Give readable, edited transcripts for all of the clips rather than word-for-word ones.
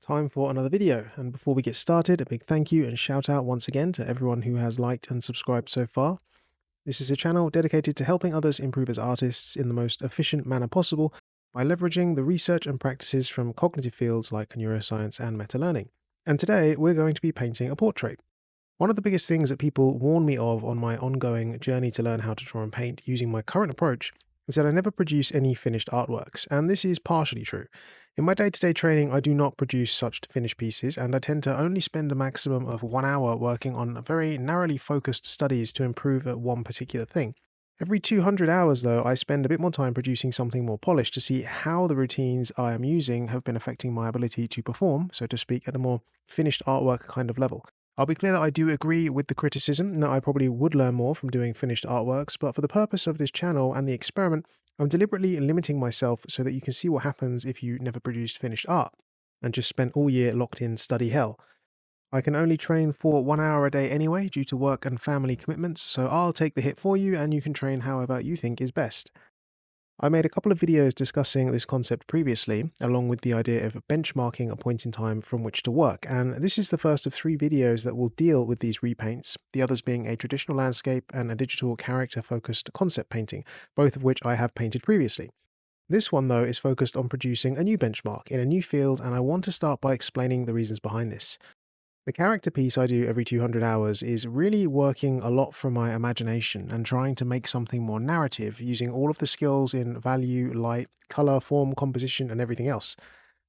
Time for another video, and before we get started, a big thank you and shout out once again to everyone who has liked and subscribed so far. This is a channel dedicated to helping others improve as artists in the most efficient manner possible by leveraging the research and practices from cognitive fields like neuroscience and meta-learning. And today we're going to be painting a portrait. One of the biggest things that people warn me of on my ongoing journey to learn how to draw and paint using my current approach is that I never produce any finished artworks, and this is partially true. In my day-to-day training, I do not produce such finished pieces, and I tend to only spend a maximum of 1 hour working on very narrowly focused studies to improve at one particular thing. Every 200 hours, though, I spend a bit more time producing something more polished to see how the routines I am using have been affecting my ability to perform, so to speak, at a more finished artwork kind of level. I'll be clear that I do agree with the criticism that I probably would learn more from doing finished artworks, but for the purpose of this channel and the experiment, I'm deliberately limiting myself so that you can see what happens if you never produced finished art and just spent all year locked in study hell. I can only train for 1 hour a day anyway due to work and family commitments, so I'll take the hit for you and you can train however you think is best. I made a couple of videos discussing this concept previously, along with the idea of benchmarking a point in time from which to work, and this is the first of 3 videos that will deal with these repaints, the others being a traditional landscape and a digital character-focused concept painting, both of which I have painted previously. This one, though, is focused on producing a new benchmark in a new field, and I want to start by explaining the reasons behind this. The character piece I do every 200 hours is really working a lot from my imagination and trying to make something more narrative using all of the skills in value, light, color, form, composition, and everything else.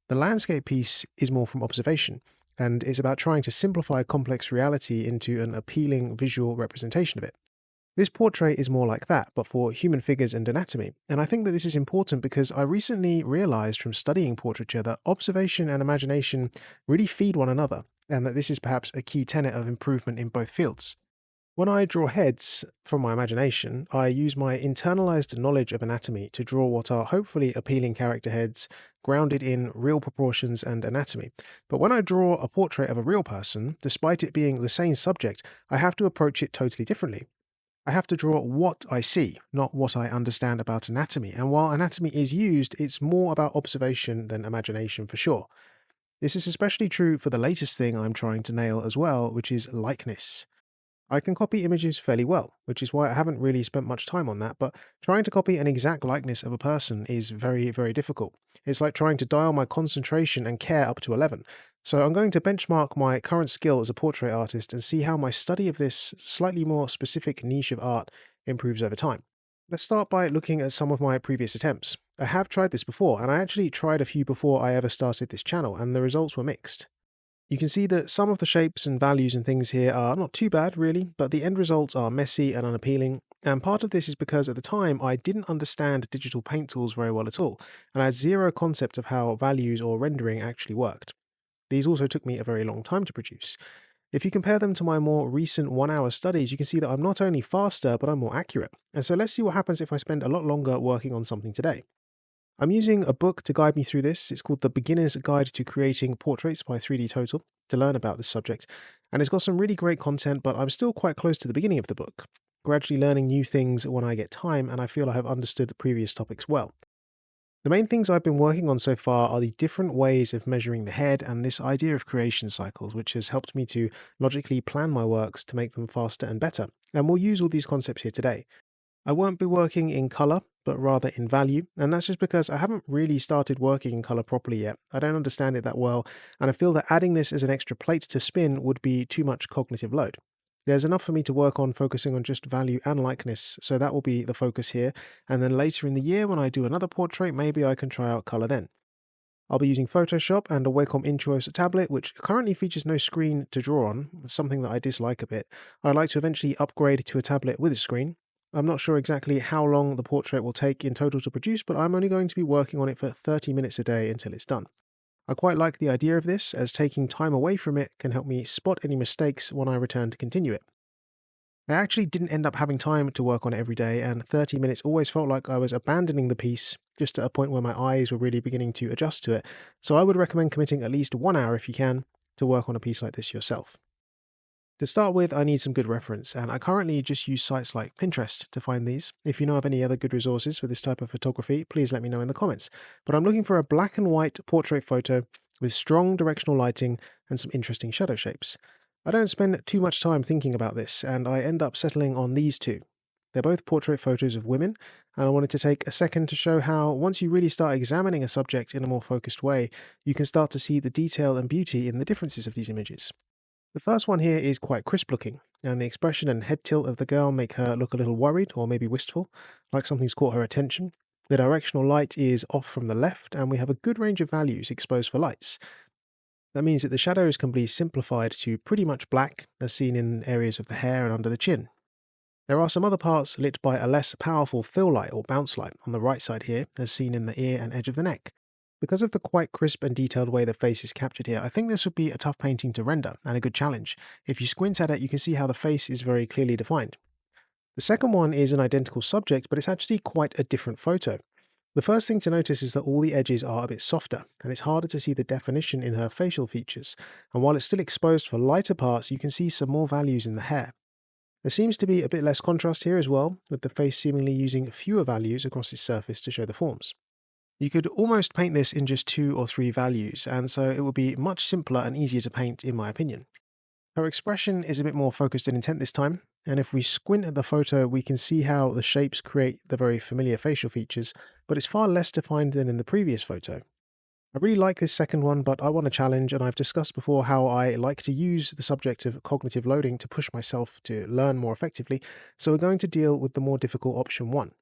The landscape piece is more from observation, and is about trying to simplify complex reality into an appealing visual representation of it. This portrait is more like that, but for human figures and anatomy, and I think that this is important because I recently realized from studying portraiture that observation and imagination really feed one another, and that this is perhaps a key tenet of improvement in both fields. When I draw heads from my imagination, I use my internalized knowledge of anatomy to draw what are hopefully appealing character heads, grounded in real proportions and anatomy. But when I draw a portrait of a real person, despite it being the same subject, I have to approach it totally differently. I have to draw what I see, not what I understand about anatomy, and while anatomy is used, it's more about observation than imagination for sure. This is especially true for the latest thing I'm trying to nail as well, which is likeness. I can copy images fairly well, which is why I haven't really spent much time on that, but trying to copy an exact likeness of a person is very, very difficult. It's like trying to dial my concentration and care up to 11. So I'm going to benchmark my current skill as a portrait artist and see how my study of this slightly more specific niche of art improves over time. Let's start by looking at some of my previous attempts. I have tried this before, and I actually tried a few before I ever started this channel, and the results were mixed. You can see that some of the shapes and values and things here are not too bad really, but the end results are messy and unappealing, and part of this is because at the time I didn't understand digital paint tools very well at all, and I had zero concept of how values or rendering actually worked. These also took me a very long time to produce. If you compare them to my more recent 1 hour studies, you can see that I'm not only faster, but I'm more accurate. And so let's see what happens if I spend a lot longer working on something today. I'm using a book to guide me through this. It's called The Beginner's Guide to Creating Portraits by 3D Total to learn about this subject. And it's got some really great content, but I'm still quite close to the beginning of the book, gradually learning new things when I get time, and I feel I have understood the previous topics well. The main things I've been working on so far are the different ways of measuring the head and this idea of creation cycles, which has helped me to logically plan my works to make them faster and better. And we'll use all these concepts here today. I won't be working in color, but rather in value, and that's just because I haven't really started working in color properly yet. I don't understand it that well, and I feel that adding this as an extra plate to spin would be too much cognitive load. There's enough for me to work on focusing on just value and likeness, so that will be the focus here, and then later in the year when I do another portrait, maybe I can try out color then. I'll be using Photoshop and a Wacom Intuos tablet, which currently features no screen to draw on, something that I dislike a bit. I'd like to eventually upgrade to a tablet with a screen. I'm not sure exactly how long the portrait will take in total to produce, but I'm only going to be working on it for 30 minutes a day until it's done. I quite like the idea of this, as taking time away from it can help me spot any mistakes when I return to continue it. I actually didn't end up having time to work on it every day, and 30 minutes always felt like I was abandoning the piece just at a point where my eyes were really beginning to adjust to it, so I would recommend committing at least 1 hour if you can to work on a piece like this yourself. To start with, I need some good reference, and I currently just use sites like Pinterest to find these. If you know of any other good resources for this type of photography, please let me know in the comments. But I'm looking for a black and white portrait photo with strong directional lighting and some interesting shadow shapes. I don't spend too much time thinking about this, and I end up settling on these two. They're both portrait photos of women, and I wanted to take a second to show how, once you really start examining a subject in a more focused way, you can start to see the detail and beauty in the differences of these images. The first one here is quite crisp looking, and the expression and head tilt of the girl make her look a little worried or maybe wistful, like something's caught her attention. The directional light is off from the left, and we have a good range of values exposed for lights. That means that the shadows can be simplified to pretty much black, as seen in areas of the hair and under the chin. There are some other parts lit by a less powerful fill light or bounce light on the right side here, as seen in the ear and edge of the neck. Because of the quite crisp and detailed way the face is captured here, I think this would be a tough painting to render and a good challenge. If you squint at it, you can see how the face is very clearly defined. The second one is an identical subject, but it's actually quite a different photo. The first thing to notice is that all the edges are a bit softer, and it's harder to see the definition in her facial features, and while it's still exposed for lighter parts, you can see some more values in the hair. There seems to be a bit less contrast here as well, with the face seemingly using fewer values across its surface to show the forms. You could almost paint this in just 2 or 3 values, and so it would be much simpler and easier to paint in my opinion. Her expression is a bit more focused and intent this time, and if we squint at the photo we can see how the shapes create the very familiar facial features, but it's far less defined than in the previous photo. I really like this second one, but I want a challenge, and I've discussed before how I like to use the subject of cognitive loading to push myself to learn more effectively, so we're going to deal with the more difficult option 1.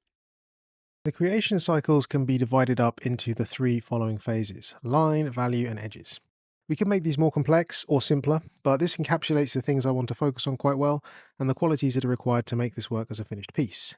The creation cycles can be divided up into the 3 following phases: line, value, and edges. We can make these more complex or simpler, but this encapsulates the things I want to focus on quite well and the qualities that are required to make this work as a finished piece.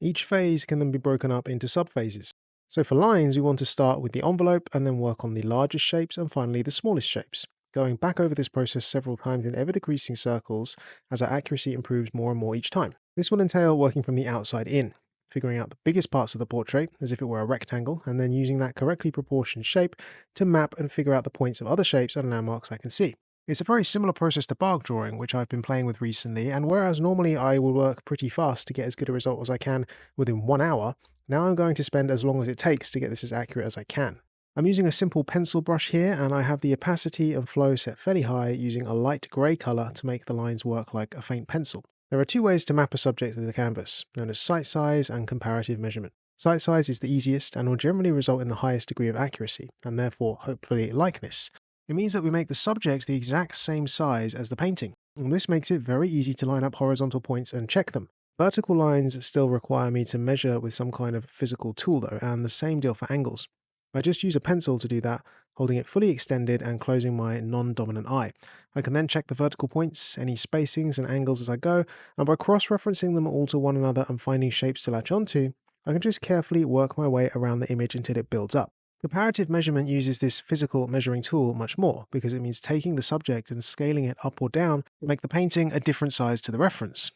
Each phase can then be broken up into subphases. So for lines, we want to start with the envelope and then work on the largest shapes and finally the smallest shapes, going back over this process several times in ever decreasing circles as our accuracy improves more and more each time. This will entail working from the outside in, figuring out the biggest parts of the portrait as if it were a rectangle, and then using that correctly proportioned shape to map and figure out the points of other shapes and landmarks I can see. It's a very similar process to bark drawing, which I've been playing with recently, and whereas normally I will work pretty fast to get as good a result as I can within 1 hour, now I'm going to spend as long as it takes to get this as accurate as I can. I'm using a simple pencil brush here, and I have the opacity and flow set fairly high using a light grey colour to make the lines work like a faint pencil. There are 2 ways to map a subject to the canvas, known as sight size and comparative measurement. Sight size is the easiest and will generally result in the highest degree of accuracy, and therefore, hopefully, likeness. It means that we make the subject the exact same size as the painting, and this makes it very easy to line up horizontal points and check them. Vertical lines still require me to measure with some kind of physical tool though, and the same deal for angles. I just use a pencil to do that, holding it fully extended and closing my non-dominant eye. I can then check the vertical points, any spacings and angles as I go, and by cross-referencing them all to one another and finding shapes to latch onto, I can just carefully work my way around the image until it builds up. Comparative measurement uses this physical measuring tool much more, because it means taking the subject and scaling it up or down to make the painting a different size to the reference.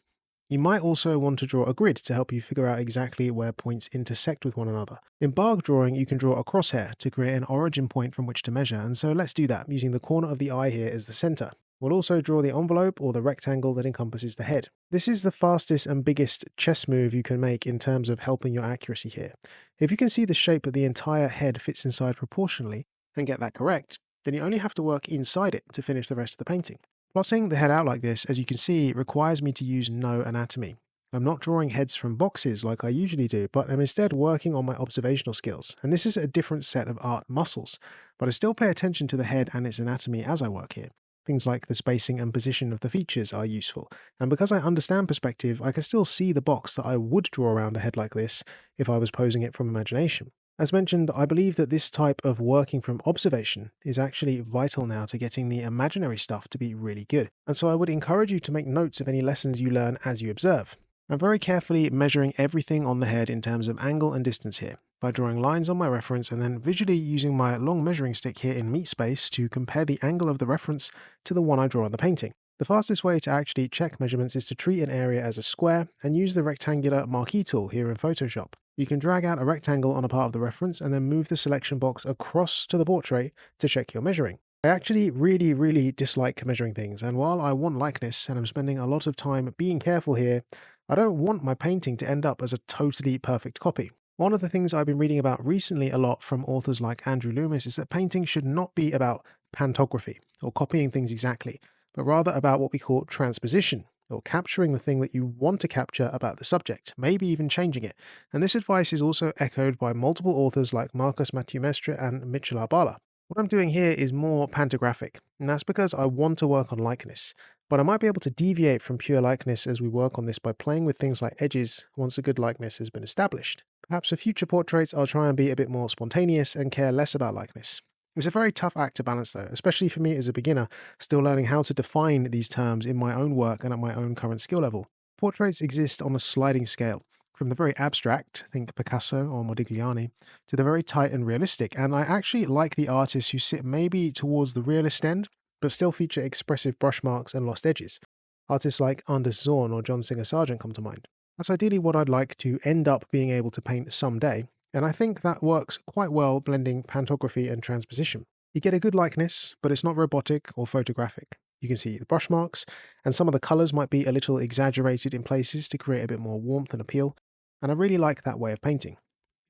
You might also want to draw a grid to help you figure out exactly where points intersect with one another. In bark drawing, you can draw a crosshair to create an origin point from which to measure, and so let's do that, using the corner of the eye here as the center. We'll also draw the envelope or the rectangle that encompasses the head. This is the fastest and biggest chess move you can make in terms of helping your accuracy here. If you can see the shape that the entire head fits inside proportionally, and get that correct, then you only have to work inside it to finish the rest of the painting. Plotting the head out like this, as you can see, requires me to use no anatomy. I'm not drawing heads from boxes like I usually do, but I'm instead working on my observational skills, and this is a different set of art muscles, but I still pay attention to the head and its anatomy as I work here. Things like the spacing and position of the features are useful, and because I understand perspective, I can still see the box that I would draw around a head like this if I was posing it from imagination. As mentioned, I believe that this type of working from observation is actually vital now to getting the imaginary stuff to be really good, and so I would encourage you to make notes of any lessons you learn as you observe. I'm very carefully measuring everything on the head in terms of angle and distance here, by drawing lines on my reference and then visually using my long measuring stick here in meat space to compare the angle of the reference to the one I draw on the painting. The fastest way to actually check measurements is to treat an area as a square and use the rectangular marquee tool here in Photoshop. You can drag out a rectangle on a part of the reference and then move the selection box across to the portrait to check your measuring. I actually really dislike measuring things, and while I want likeness and I'm spending a lot of time being careful here, I don't want my painting to end up as a totally perfect copy. One of the things I've been reading about recently a lot from authors like Andrew Loomis is that painting should not be about pantography or copying things exactly, but rather about what we call transposition, or capturing the thing that you want to capture about the subject, maybe even changing it. And this advice is also echoed by multiple authors like Marcus Matthew Mestre and Mitchell Arbala. What I'm doing here is more pantographic, and that's because I want to work on likeness. But I might be able to deviate from pure likeness as we work on this by playing with things like edges once a good likeness has been established. Perhaps for future portraits, I'll try and be a bit more spontaneous and care less about likeness. It's a very tough act to balance, though, especially for me as a beginner, still learning how to define these terms in my own work and at my own current skill level. Portraits exist on a sliding scale, from the very abstract, think Picasso or Modigliani, to the very tight and realistic, and I actually like the artists who sit maybe towards the realist end, but still feature expressive brush marks and lost edges. Artists like Anders Zorn or John Singer Sargent come to mind. That's ideally what I'd like to end up being able to paint someday, and I think that works quite well blending pantography and transposition. You get a good likeness, but it's not robotic or photographic. You can see the brush marks, and some of the colours might be a little exaggerated in places to create a bit more warmth and appeal, and I really like that way of painting.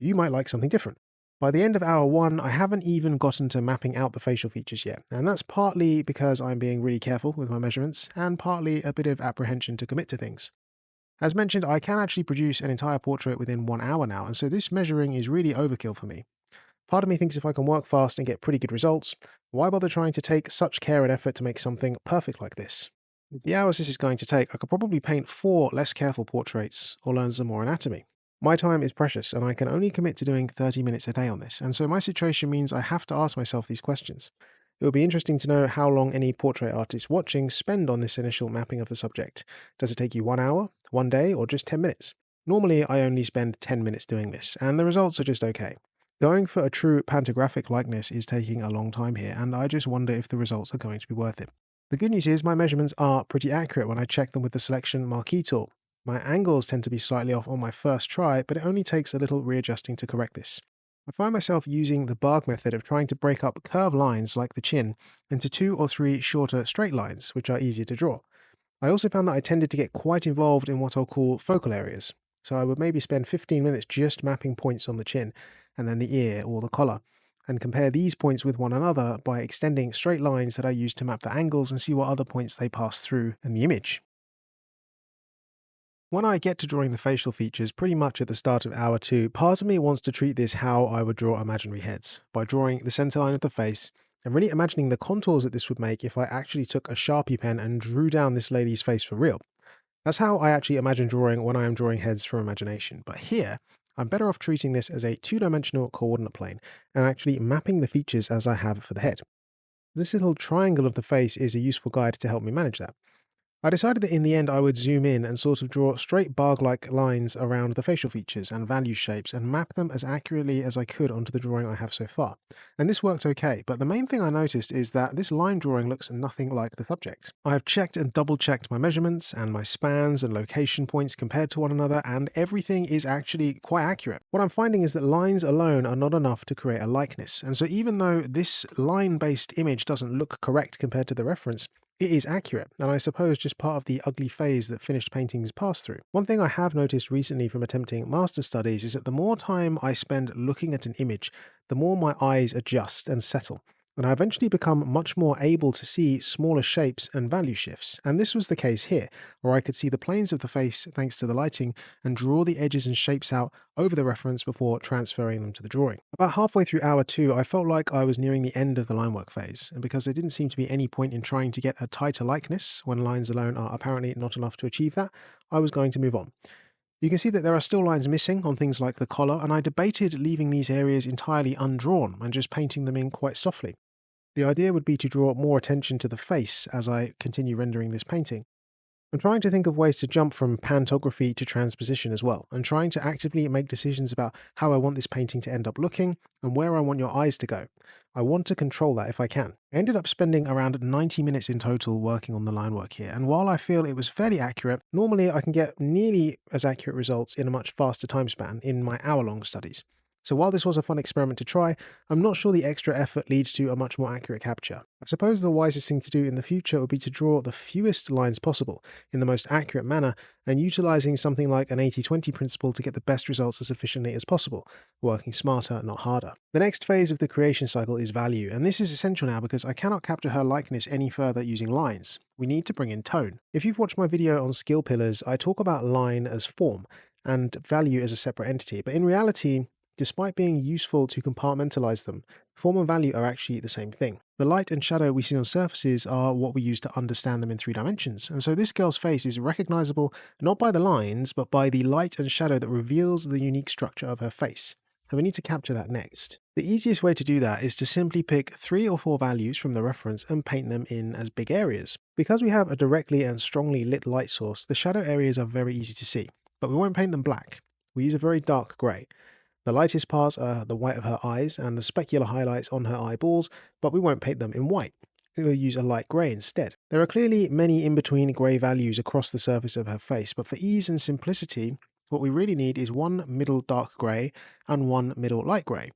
You might like something different. By the end of hour 1, I haven't even gotten to mapping out the facial features yet, and that's partly because I'm being really careful with my measurements, and partly a bit of apprehension to commit to things. As mentioned, I can actually produce an entire portrait within 1 hour now, and so this measuring is really overkill for me. Part of me thinks if I can work fast and get pretty good results, why bother trying to take such care and effort to make something perfect like this? With the hours this is going to take, I could probably paint 4 less careful portraits or learn some more anatomy. My time is precious, and I can only commit to doing 30 minutes a day on this, and so my situation means I have to ask myself these questions. It would be interesting to know how long any portrait artists watching spend on this initial mapping of the subject. Does it take you 1 hour, 1 day, or just 10 minutes? Normally, I only spend 10 minutes doing this, and the results are just okay. Going for a true pantographic likeness is taking a long time here, and I just wonder if the results are going to be worth it. The good news is my measurements are pretty accurate when I check them with the selection marquee tool. My angles tend to be slightly off on my first try, but it only takes a little readjusting to correct this. I find myself using the Barg method of trying to break up curved lines like the chin into 2 or 3 shorter straight lines, which are easier to draw. I also found that I tended to get quite involved in what I'll call focal areas. So I would maybe spend 15 minutes just mapping points on the chin, and then the ear or the collar, and compare these points with one another by extending straight lines that I use to map the angles and see what other points they pass through in the image. When I get to drawing the facial features pretty much at the start of hour 2, part of me wants to treat this how I would draw imaginary heads, by drawing the center line of the face and really imagining the contours that this would make if I actually took a Sharpie pen and drew down this lady's face for real. That's how I actually imagine drawing when I am drawing heads from imagination. But here, I'm better off treating this as a 2-dimensional coordinate plane and actually mapping the features as I have for the head. This little triangle of the face is a useful guide to help me manage that. I decided that in the end I would zoom in and sort of draw straight barg-like lines around the facial features and value shapes and map them as accurately as I could onto the drawing I have so far. And this worked okay, but the main thing I noticed is that this line drawing looks nothing like the subject. I have checked and double-checked my measurements and my spans and location points compared to one another, and everything is actually quite accurate. What I'm finding is that lines alone are not enough to create a likeness, and so even though this line-based image doesn't look correct compared to the reference, it is accurate, and I suppose just part of the ugly phase that finished paintings pass through. One thing I have noticed recently from attempting master studies is that the more time I spend looking at an image, the more my eyes adjust and settle, and I eventually become much more able to see smaller shapes and value shifts. And this was the case here, where I could see the planes of the face thanks to the lighting and draw the edges and shapes out over the reference before transferring them to the drawing. About halfway through hour 2, I felt like I was nearing the end of the line work phase, and because there didn't seem to be any point in trying to get a tighter likeness when lines alone are apparently not enough to achieve that, I was going to move on. You can see that there are still lines missing on things like the collar, and I debated leaving these areas entirely undrawn and just painting them in quite softly. The idea would be to draw more attention to the face as I continue rendering this painting. I'm trying to think of ways to jump from pantography to transposition as well, and trying to actively make decisions about how I want this painting to end up looking and where I want your eyes to go. I want to control that if I can. I ended up spending around 90 minutes in total working on the line work here, and while I feel it was fairly accurate, normally I can get nearly as accurate results in a much faster time span in my hour-long studies. So while this was a fun experiment to try, I'm not sure the extra effort leads to a much more accurate capture. I suppose the wisest thing to do in the future would be to draw the fewest lines possible in the most accurate manner and utilizing something like an 80-20 principle to get the best results as efficiently as possible, working smarter, not harder. The next phase of the creation cycle is value, and this is essential now because I cannot capture her likeness any further using lines. We need to bring in tone. If you've watched my video on skill pillars, I talk about line as form and value as a separate entity, but in reality, despite being useful to compartmentalize them, form and value are actually the same thing. The light and shadow we see on surfaces are what we use to understand them in 3 dimensions, and so this girl's face is recognizable not by the lines, but by the light and shadow that reveals the unique structure of her face. So we need to capture that next. The easiest way to do that is to simply pick 3 or 4 values from the reference and paint them in as big areas. Because we have a directly and strongly lit light source, the shadow areas are very easy to see, but we won't paint them black. We use a very dark grey. The lightest parts are the white of her eyes and the specular highlights on her eyeballs, but we won't paint them in white. We'll use a light grey instead. There are clearly many in-between grey values across the surface of her face, but for ease and simplicity, what we really need is one middle dark grey and one middle light grey.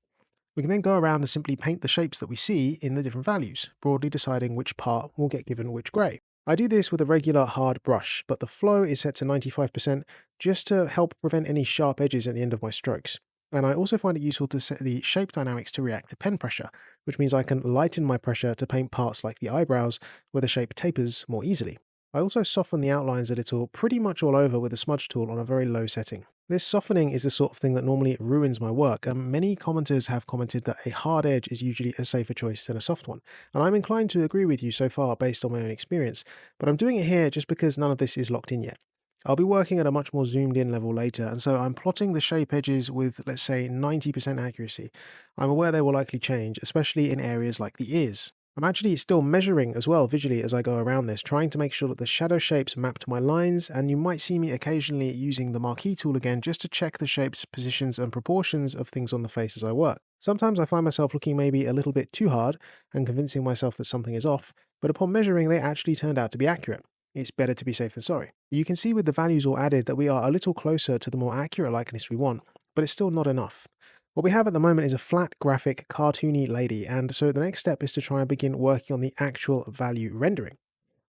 We can then go around and simply paint the shapes that we see in the different values, broadly deciding which part will get given which grey. I do this with a regular hard brush, but the flow is set to 95% just to help prevent any sharp edges at the end of my strokes. And I also find it useful to set the shape dynamics to react to pen pressure, which means I can lighten my pressure to paint parts like the eyebrows where the shape tapers more easily. I also soften the outlines a little, pretty much all over with the smudge tool on a very low setting. This softening is the sort of thing that normally ruins my work, and many commenters have commented that a hard edge is usually a safer choice than a soft one. And I'm inclined to agree with you so far based on my own experience, but I'm doing it here just because none of this is locked in yet. I'll be working at a much more zoomed in level later, and so I'm plotting the shape edges with, let's say, 90% accuracy. I'm aware they will likely change, especially in areas like the ears. I'm actually still measuring as well visually as I go around this, trying to make sure that the shadow shapes map to my lines, and you might see me occasionally using the marquee tool again just to check the shapes, positions, and proportions of things on the face as I work. Sometimes I find myself looking maybe a little bit too hard and convincing myself that something is off, but upon measuring they actually turned out to be accurate. It's better to be safe than sorry. You can see with the values all added that we are a little closer to the more accurate likeness we want, but it's still not enough. What we have at the moment is a flat, graphic, cartoony lady, and so the next step is to try and begin working on the actual value rendering.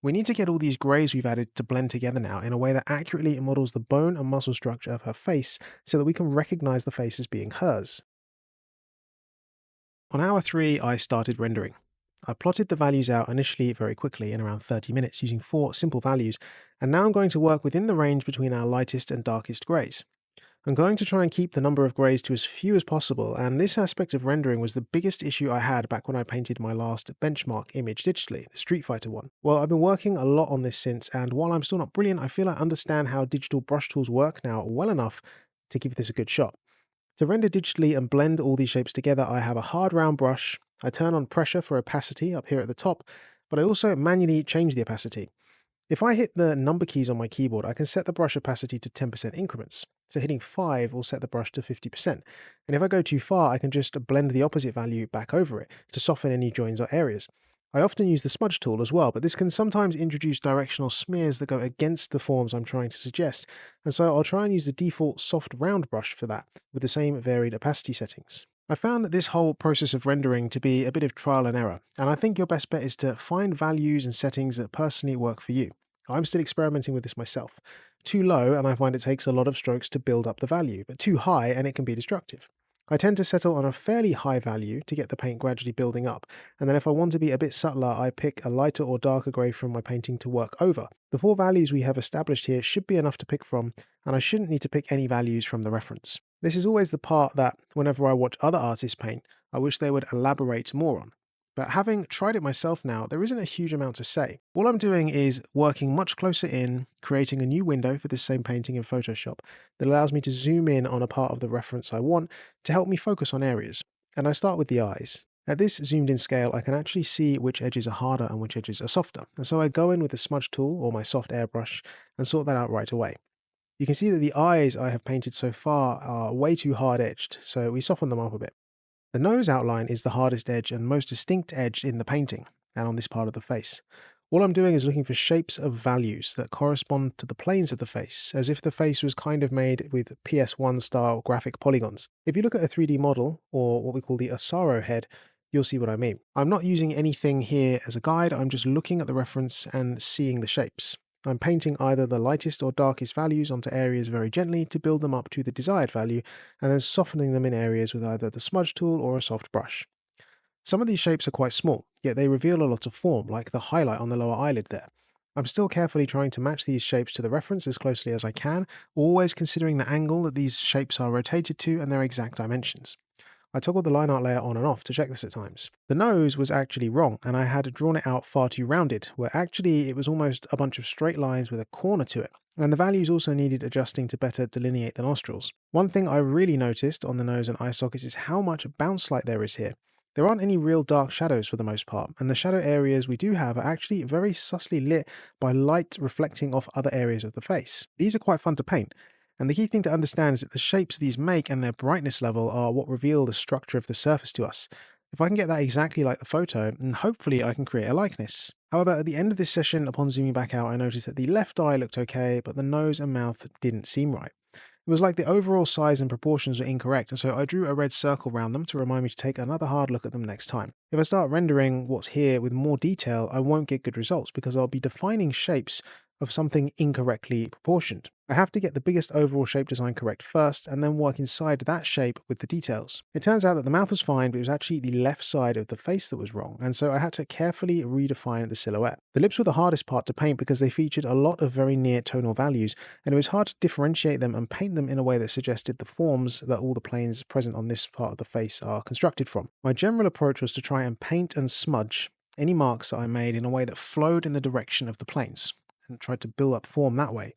We need to get all these greys we've added to blend together now in a way that accurately models the bone and muscle structure of her face so that we can recognize the face as being hers. On hour 3, I started rendering. I plotted the values out initially very quickly in around 30 minutes using 4 simple values, and now I'm going to work within the range between our lightest and darkest greys. I'm going to try and keep the number of greys to as few as possible, and this aspect of rendering was the biggest issue I had back when I painted my last benchmark image digitally, the Street Fighter one. Well, I've been working a lot on this since, and while I'm still not brilliant, I feel I understand how digital brush tools work now well enough to give this a good shot. To render digitally and blend all these shapes together, I have a hard round brush. I turn on pressure for opacity up here at the top, but I also manually change the opacity. If I hit the number keys on my keyboard, I can set the brush opacity to 10% increments. So hitting 5 will set the brush to 50%. And if I go too far, I can just blend the opposite value back over it to soften any joins or areas. I often use the smudge tool as well, but this can sometimes introduce directional smears that go against the forms I'm trying to suggest, and so I'll try and use the default soft round brush for that, with the same varied opacity settings. I found this whole process of rendering to be a bit of trial and error, and I think your best bet is to find values and settings that personally work for you. I'm still experimenting with this myself. Too low, and I find it takes a lot of strokes to build up the value, but too high, and it can be destructive. I tend to settle on a fairly high value to get the paint gradually building up, and then if I want to be a bit subtler, I pick a lighter or darker grey from my painting to work over. The 4 values we have established here should be enough to pick from, and I shouldn't need to pick any values from the reference. This is always the part that, whenever I watch other artists paint, I wish they would elaborate more on. But having tried it myself now, there isn't a huge amount to say. All I'm doing is working much closer in, creating a new window for this same painting in Photoshop that allows me to zoom in on a part of the reference I want to help me focus on areas. And I start with the eyes. At this zoomed in scale, I can actually see which edges are harder and which edges are softer. And so I go in with the smudge tool or my soft airbrush and sort that out right away. You can see that the eyes I have painted so far are way too hard edged, so we soften them up a bit. The nose outline is the hardest edge and most distinct edge in the painting, and on this part of the face. All I'm doing is looking for shapes of values that correspond to the planes of the face, as if the face was kind of made with PS1 style graphic polygons. If you look at a 3D model, or what we call the Asaro head, you'll see what I mean. I'm not using anything here as a guide, I'm just looking at the reference and seeing the shapes. I'm painting either the lightest or darkest values onto areas very gently to build them up to the desired value, and then softening them in areas with either the smudge tool or a soft brush. Some of these shapes are quite small, yet they reveal a lot of form, like the highlight on the lower eyelid there. I'm still carefully trying to match these shapes to the reference as closely as I can, always considering the angle that these shapes are rotated to and their exact dimensions. I toggled the line art layer on and off to check this at times. The nose was actually wrong, and I had drawn it out far too rounded, where actually it was almost a bunch of straight lines with a corner to it, and the values also needed adjusting to better delineate the nostrils. One thing I really noticed on the nose and eye sockets is how much bounce light there is here. There aren't any real dark shadows for the most part, and the shadow areas we do have are actually very subtly lit by light reflecting off other areas of the face. These are quite fun to paint, and the key thing to understand is that the shapes these make and their brightness level are what reveal the structure of the surface to us. If I can get that exactly like the photo, then hopefully I can create a likeness. However, at the end of this session, upon zooming back out, I noticed that the left eye looked okay, but the nose and mouth didn't seem right. It was like the overall size and proportions were incorrect, and so I drew a red circle around them to remind me to take another hard look at them next time. If I start rendering what's here with more detail, I won't get good results because I'll be defining shapes of something incorrectly proportioned. I have to get the biggest overall shape design correct first, and then work inside that shape with the details. It turns out that the mouth was fine, but it was actually the left side of the face that was wrong, and so I had to carefully redefine the silhouette. The lips were the hardest part to paint because they featured a lot of very near tonal values, and it was hard to differentiate them and paint them in a way that suggested the forms that all the planes present on this part of the face are constructed from. My general approach was to try and paint and smudge any marks that I made in a way that flowed in the direction of the planes, and tried to build up form that way.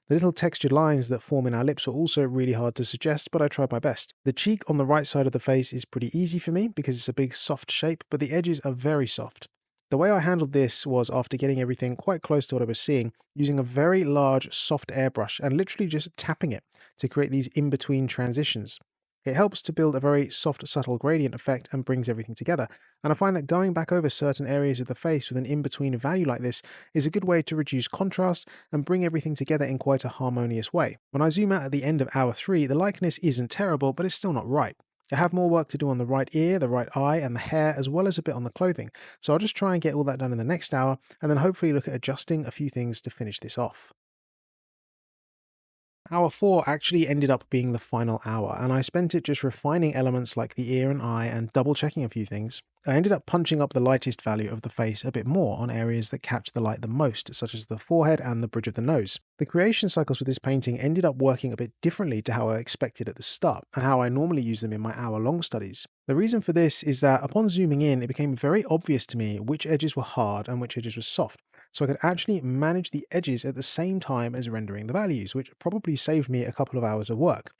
The little textured lines that form in our lips were also really hard to suggest, but I tried my best. The cheek on the right side of the face is pretty easy for me because it's a big soft shape, but the edges are very soft. The way I handled this was after getting everything quite close to what I was seeing, using a very large soft airbrush and literally just tapping it to create these in-between transitions. It helps to build a very soft, subtle gradient effect and brings everything together. And I find that going back over certain areas of the face with an in-between value like this is a good way to reduce contrast and bring everything together in quite a harmonious way. When I zoom out at the end of hour 3, the likeness isn't terrible, but it's still not right. I have more work to do on the right ear, the right eye, and the hair, as well as a bit on the clothing. So I'll just try and get all that done in the next hour, and then hopefully look at adjusting a few things to finish this off. Hour 4 actually ended up being the final hour, and I spent it just refining elements like the ear and eye and double checking a few things. I ended up punching up the lightest value of the face a bit more on areas that catch the light the most, such as the forehead and the bridge of the nose. The creation cycles for this painting ended up working a bit differently to how I expected at the start, and how I normally use them in my hour-long studies. The reason for this is that upon zooming in, it became very obvious to me which edges were hard and which edges were soft, so I could actually manage the edges at the same time as rendering the values, which probably saved me a couple of hours of work.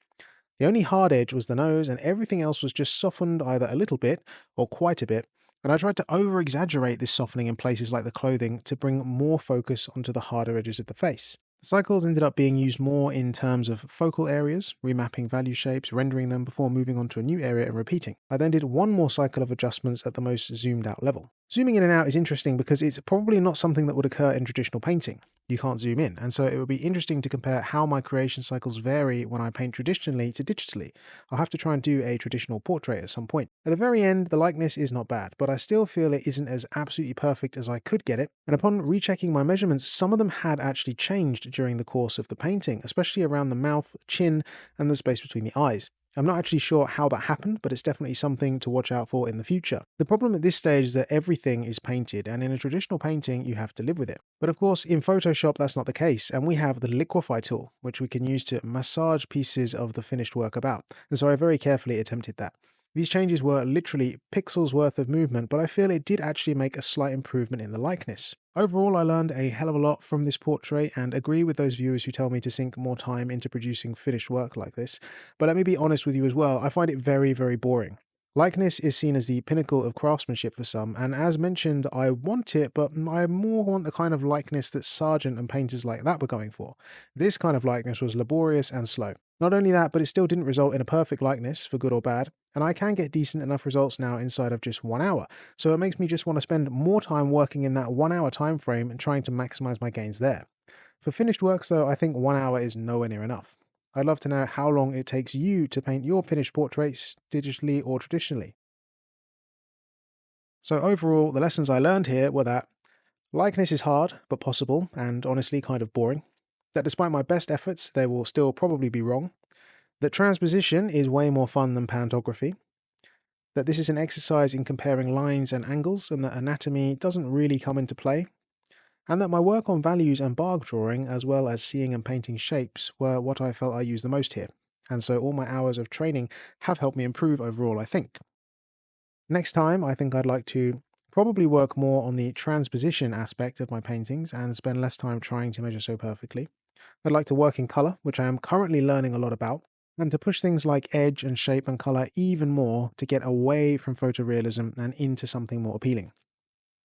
The only hard edge was the nose, and everything else was just softened either a little bit or quite a bit, and I tried to over-exaggerate this softening in places like the clothing to bring more focus onto the harder edges of the face. The cycles ended up being used more in terms of focal areas, remapping value shapes, rendering them before moving on to a new area and repeating. I then did one more cycle of adjustments at the most zoomed out level. Zooming in and out is interesting because it's probably not something that would occur in traditional painting. You can't zoom in, and so it would be interesting to compare how my creation cycles vary when I paint traditionally to digitally. I'll have to try and do a traditional portrait at some point. At the very end, the likeness is not bad, but I still feel it isn't as absolutely perfect as I could get it, and upon rechecking my measurements, some of them had actually changed during the course of the painting, especially around the mouth, chin, and the space between the eyes. I'm not actually sure how that happened, but it's definitely something to watch out for in the future. The problem at this stage is that everything is painted, and in a traditional painting, you have to live with it. But of course, in Photoshop, that's not the case, and we have the liquify tool, which we can use to massage pieces of the finished work about, and so I very carefully attempted that. These changes were literally pixels worth of movement, but I feel it did actually make a slight improvement in the likeness. Overall, I learned a hell of a lot from this portrait and agree with those viewers who tell me to sink more time into producing finished work like this. But let me be honest with you as well, I find it very, very boring. Likeness is seen as the pinnacle of craftsmanship for some, and as mentioned, I want it, but I more want the kind of likeness that Sargent and painters like that were going for. This kind of likeness was laborious and slow. Not only that, but it still didn't result in a perfect likeness, for good or bad, and I can get decent enough results now inside of just 1 hour, so it makes me just want to spend more time working in that 1 hour time frame and trying to maximize my gains there. For finished works though, I think 1 hour is nowhere near enough. I'd love to know how long it takes you to paint your finished portraits digitally or traditionally. So overall, the lessons I learned here were that likeness is hard, but possible, and honestly kind of boring. That despite my best efforts, they will still probably be wrong. That transposition is way more fun than pantography. That this is an exercise in comparing lines and angles, and that anatomy doesn't really come into play. And that my work on values and bark drawing, as well as seeing and painting shapes, were what I felt I used the most here. And so all my hours of training have helped me improve overall, I think. Next time, I think I'd like to probably work more on the transposition aspect of my paintings and spend less time trying to measure so perfectly. I'd like to work in colour, which I am currently learning a lot about, and to push things like edge and shape and colour even more to get away from photorealism and into something more appealing.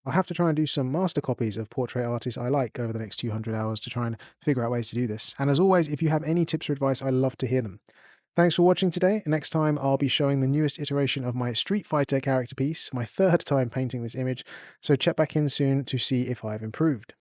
I'll have to try and do some master copies of portrait artists I like over the next 200 hours to try and figure out ways to do this. And as always, if you have any tips or advice, I love to hear them. Thanks for watching today. Next time, I'll be showing the newest iteration of my Street Fighter character piece, my third time painting this image, so check back in soon to see if I've improved.